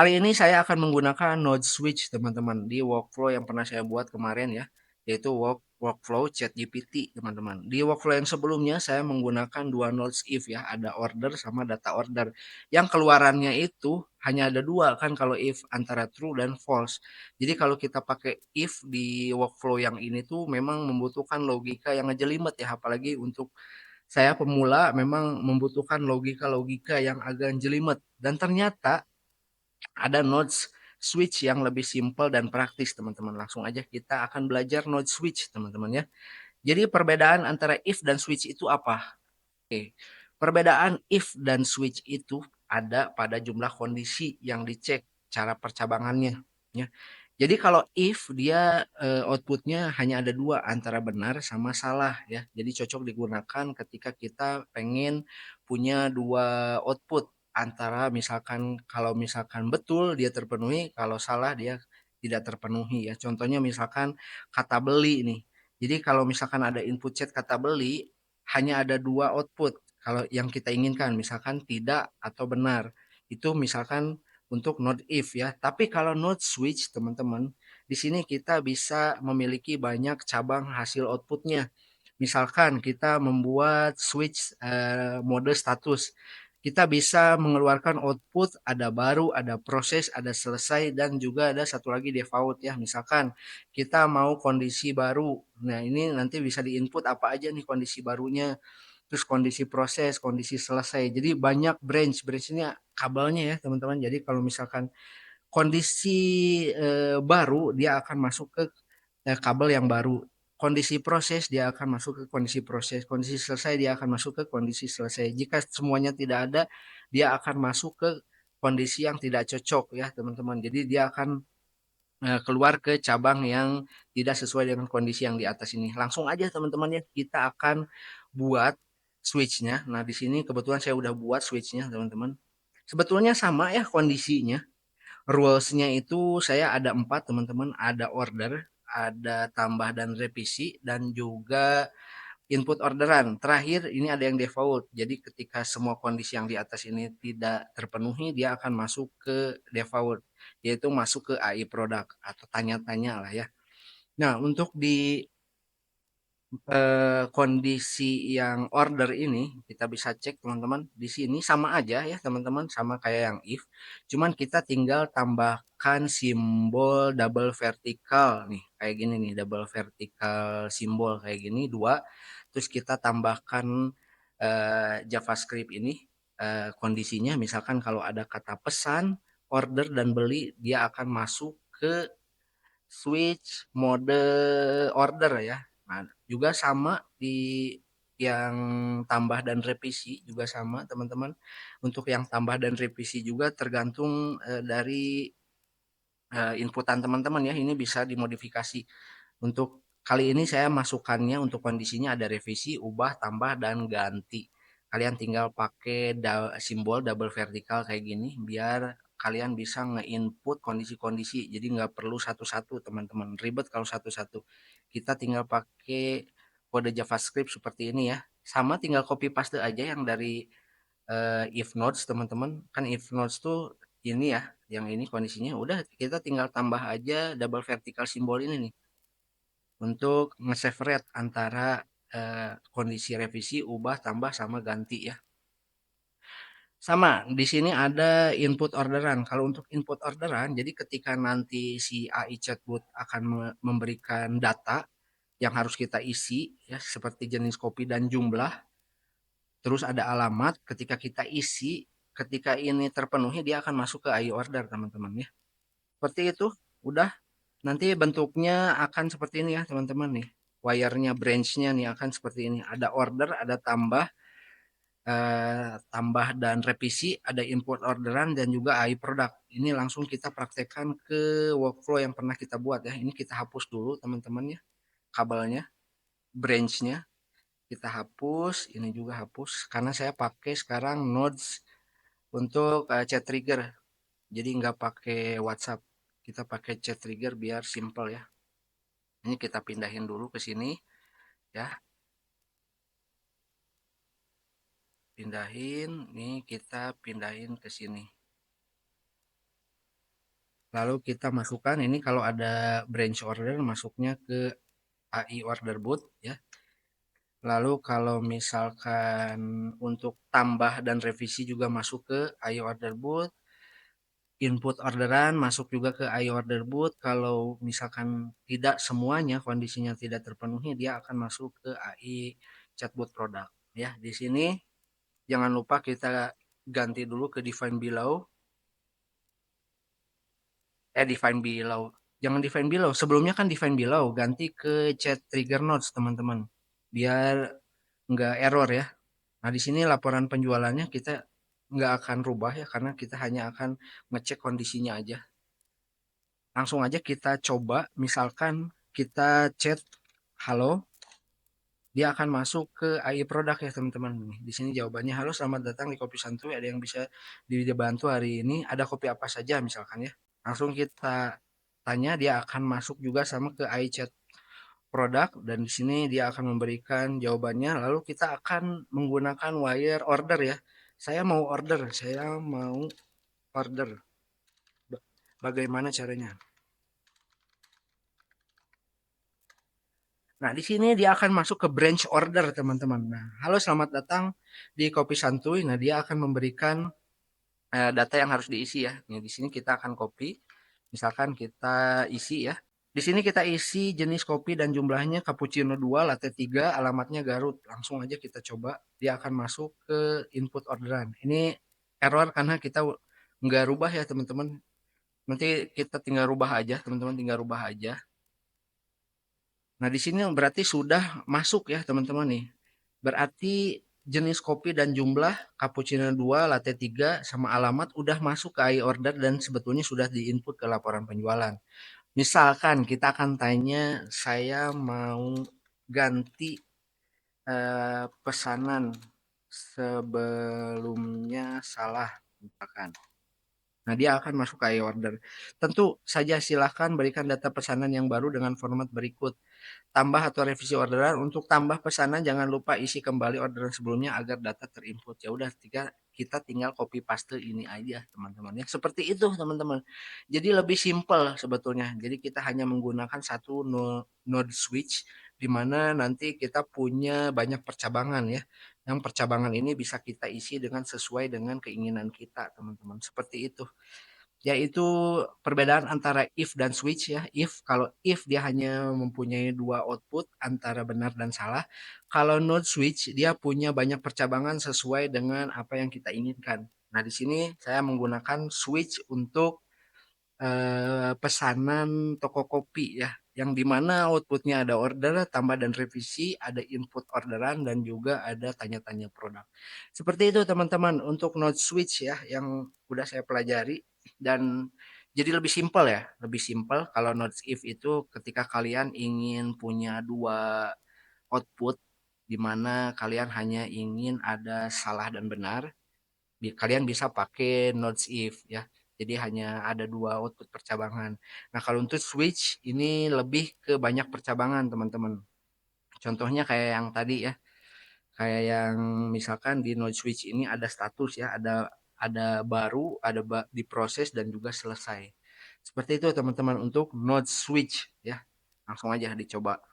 Kali ini saya akan menggunakan node switch teman-teman di workflow yang pernah saya buat kemarin ya, yaitu workflow ChatGPT teman-teman. Di workflow yang sebelumnya saya menggunakan dua nodes if ya, ada order sama data order. Yang keluarannya itu hanya ada dua kan kalau if antara true dan false. Jadi kalau kita pakai if di workflow yang ini tuh memang membutuhkan logika yang ngejelimet ya, apalagi untuk saya pemula memang membutuhkan logika-logika yang agak jelimet. Dan ternyata ada nodes switch yang lebih simpel dan praktis teman-teman. Langsung aja kita akan belajar node switch teman-teman ya. Jadi perbedaan antara if dan switch itu apa? Oke. Perbedaan if dan switch itu ada pada jumlah kondisi yang dicek cara percabangannya ya. Jadi kalau if dia outputnya hanya ada dua antara benar sama salah ya. Jadi cocok digunakan ketika kita pengen punya dua output antara misalkan kalau misalkan betul dia terpenuhi, kalau salah dia tidak terpenuhi ya. Contohnya misalkan kata beli nih. Jadi kalau misalkan ada input chat kata beli hanya ada dua output kalau yang kita inginkan misalkan tidak atau benar. Itu misalkan untuk node if ya. Tapi kalau node switch teman-teman, di sini kita bisa memiliki banyak cabang hasil outputnya. Misalkan kita membuat switch mode status. Kita bisa mengeluarkan output ada baru, ada proses, ada selesai, dan juga ada satu lagi default ya. Misalkan kita mau kondisi baru. Nah ini nanti bisa diinput apa aja nih kondisi barunya. Terus kondisi proses, kondisi selesai. Jadi banyak branch ini kabelnya ya teman-teman. Jadi kalau misalkan kondisi baru dia akan masuk ke kabel yang baru. Kondisi proses dia akan masuk ke kondisi proses. Kondisi selesai dia akan masuk ke kondisi selesai. Jika semuanya tidak ada, dia akan masuk ke kondisi yang tidak cocok ya teman-teman. Jadi dia akan keluar ke cabang yang tidak sesuai dengan kondisi yang di atas ini. Langsung aja teman-teman ya, kita akan buat switch-nya. Nah, di sini kebetulan saya udah buat switch-nya teman-teman. Sebetulnya sama ya kondisinya. Rules-nya itu saya ada 4 teman-teman. Ada order, ada tambah dan revisi, dan juga input orderan. Terakhir ini ada yang default. Jadi ketika semua kondisi yang di atas ini tidak terpenuhi, dia akan masuk ke default, yaitu masuk ke AI product atau tanya-tanya lah ya. Nah, untuk di kondisi yang order ini kita bisa cek teman-teman di sini sama aja ya teman-teman sama kayak yang if cuman kita tinggal tambahkan simbol double vertical nih kayak gini nih double vertical simbol kayak gini dua terus kita tambahkan JavaScript ini kondisinya misalkan kalau ada kata pesan order dan beli dia akan masuk ke switch mode order ya. Nah, juga sama di yang tambah dan revisi juga sama teman-teman. Untuk yang tambah dan revisi juga tergantung dari inputan teman-teman ya. Ini bisa dimodifikasi. Untuk kali ini saya masukkannya untuk kondisinya ada revisi, ubah, tambah, dan ganti. Kalian tinggal pakai simbol double vertikal kayak gini biar kalian bisa nge-input kondisi-kondisi. Jadi nggak perlu satu-satu teman-teman. Ribet kalau satu-satu. Kita tinggal pakai kode JavaScript seperti ini ya. Sama tinggal copy paste aja yang dari if nodes teman-teman. Kan if nodes tuh ini ya, yang ini kondisinya. Udah kita tinggal tambah aja double vertikal simbol ini nih untuk nge-save rate antara kondisi revisi, ubah, tambah, sama ganti ya. Sama, di sini ada input orderan. Kalau untuk input orderan, jadi ketika nanti si AI chatbot akan memberikan data yang harus kita isi, ya seperti jenis kopi dan jumlah, terus ada alamat, ketika kita isi, ketika ini terpenuhi, dia akan masuk ke AI order, teman-teman ya. Seperti itu, udah. Nanti bentuknya akan seperti ini ya teman-teman nih. Wire-nya, branch-nya nih akan seperti ini. Ada order, ada tambah dan revisi, ada import orderan dan juga AI product. Ini langsung kita praktekkan ke workflow yang pernah kita buat ya. Ini kita hapus dulu teman-teman ya. Kabelnya, branch-nya kita hapus, ini juga hapus karena saya pakai sekarang nodes untuk chat trigger. Jadi nggak pakai WhatsApp. Kita pakai chat trigger biar simple ya. Ini kita pindahin dulu ke sini ya. Pindahin, nih kita pindahin ke sini. Lalu kita masukkan ini kalau ada branch order masuknya ke AI order boot ya. Lalu kalau misalkan untuk tambah dan revisi juga masuk ke AI order boot, input orderan masuk juga ke AI order boot. Kalau misalkan tidak semuanya kondisinya tidak terpenuhi, dia akan masuk ke AI chatbot produk. Ya, di sini jangan lupa kita ganti dulu ke define below. Define below. Jangan define below. Sebelumnya kan define below, ganti ke chat trigger notes teman-teman. Biar nggak error ya. Nah, di sini laporan penjualannya kita nggak akan rubah ya, karena kita hanya akan ngecek kondisinya aja. Langsung aja kita coba, misalkan kita chat halo, dia akan masuk ke AI produk ya teman-teman. Di sini jawabannya, halo selamat datang di Kopi Santuy, ada yang bisa dibantu hari ini, ada kopi apa saja misalkan ya. Langsung kita tanya, dia akan masuk juga sama ke AI chat produk dan di sini dia akan memberikan jawabannya, lalu kita akan menggunakan wire order ya. Saya mau order. Bagaimana caranya? Nah, di sini dia akan masuk ke branch order, teman-teman. Nah, halo selamat datang di Kopi Santuy. Nah, dia akan memberikan data yang harus diisi ya. Nah, di sini kita akan copy. Misalkan kita isi ya. Di sini kita isi jenis kopi dan jumlahnya cappuccino 2, latte 3, alamatnya Garut. Langsung aja kita coba. Dia akan masuk ke input orderan. Ini error karena kita nggak rubah ya, teman-teman. Nanti kita tinggal rubah aja, teman-teman tinggal rubah aja. Nah, di sini berarti sudah masuk ya, teman-teman nih. Berarti jenis kopi dan jumlah cappuccino 2, latte 3 sama alamat udah masuk ke order dan sebetulnya sudah diinput ke laporan penjualan. Misalkan kita akan tanya, saya mau ganti pesanan sebelumnya salah, misalkan. Nah, dia akan masuk ke order. Tentu saja silahkan berikan data pesanan yang baru dengan format berikut. Tambah atau revisi orderan. Untuk tambah pesanan jangan lupa isi kembali orderan sebelumnya agar data terinput. Ya udah, kita tinggal copy paste ini aja teman-teman ya. Seperti itu teman-teman. Jadi lebih simpel sebetulnya. Jadi kita hanya menggunakan satu node switch di mana nanti kita punya banyak percabangan ya. Yang percabangan ini bisa kita isi dengan sesuai dengan keinginan kita teman-teman. Seperti itu, yaitu perbedaan antara if dan switch ya. Kalau if dia hanya mempunyai dua output antara benar dan salah. Kalau node switch dia punya banyak percabangan sesuai dengan apa yang kita inginkan. Nah, di sini saya menggunakan switch untuk pesanan toko kopi ya, yang dimana outputnya ada order, tambah dan revisi, ada input orderan dan juga ada tanya-tanya produk. Seperti itu teman-teman untuk node switch ya yang udah saya pelajari dan jadi lebih simpel ya, lebih simpel kalau node if itu ketika kalian ingin punya dua output di mana kalian hanya ingin ada salah dan benar, kalian bisa pakai nodes if ya. Jadi hanya ada dua output percabangan. Nah, kalau untuk switch ini lebih ke banyak percabangan, teman-teman. Contohnya kayak yang tadi ya. Kayak yang misalkan di node switch ini ada status ya, ada baru, ada diproses dan juga selesai. Seperti itu teman-teman untuk node switch ya. Langsung aja dicoba.